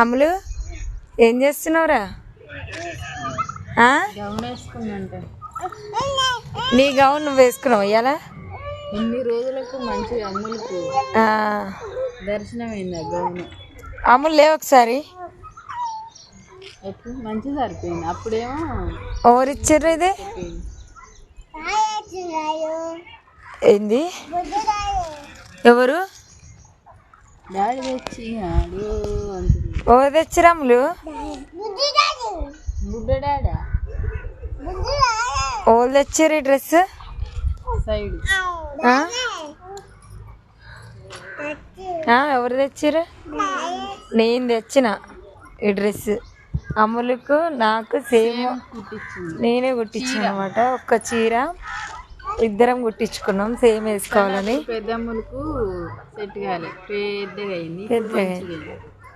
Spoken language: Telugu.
అమ్ములు ఏం చేస్తున్నావురా? నీ గౌన్ నువ్వు వేసుకున్నావు ఇవాళ? ఇన్ని రోజులకు మంచి అమ్ములకు దర్శనమైంది గౌన్. అమ్ములు లేవు ఒకసారి. మంచి సరిపోయింది. అప్పుడేమో ఎవరిచ్చారు ఇది? ఏంది? ఎవరు డాడీ తెచ్చినాడు అంటుంది. ఎవరు తెచ్చిరా అమ్ములు? బుడ్డ డాడా. ఎవరు తెచ్చారు ఈ డ్రెస్? సైడ్ ఎవరు తెచ్చారు? నేను తెచ్చిన ఈ డ్రెస్. అమ్ములకు నాకు సేమ్ నేనే కుట్టించాను అనమాట. ఒక్క చీర ఇద్దరం కుట్టించుకున్నాం సేమ్ వేసుకోవాలని. పెద్దమ్మలకు సెట్ కాలే, పెద్దగా అయింది.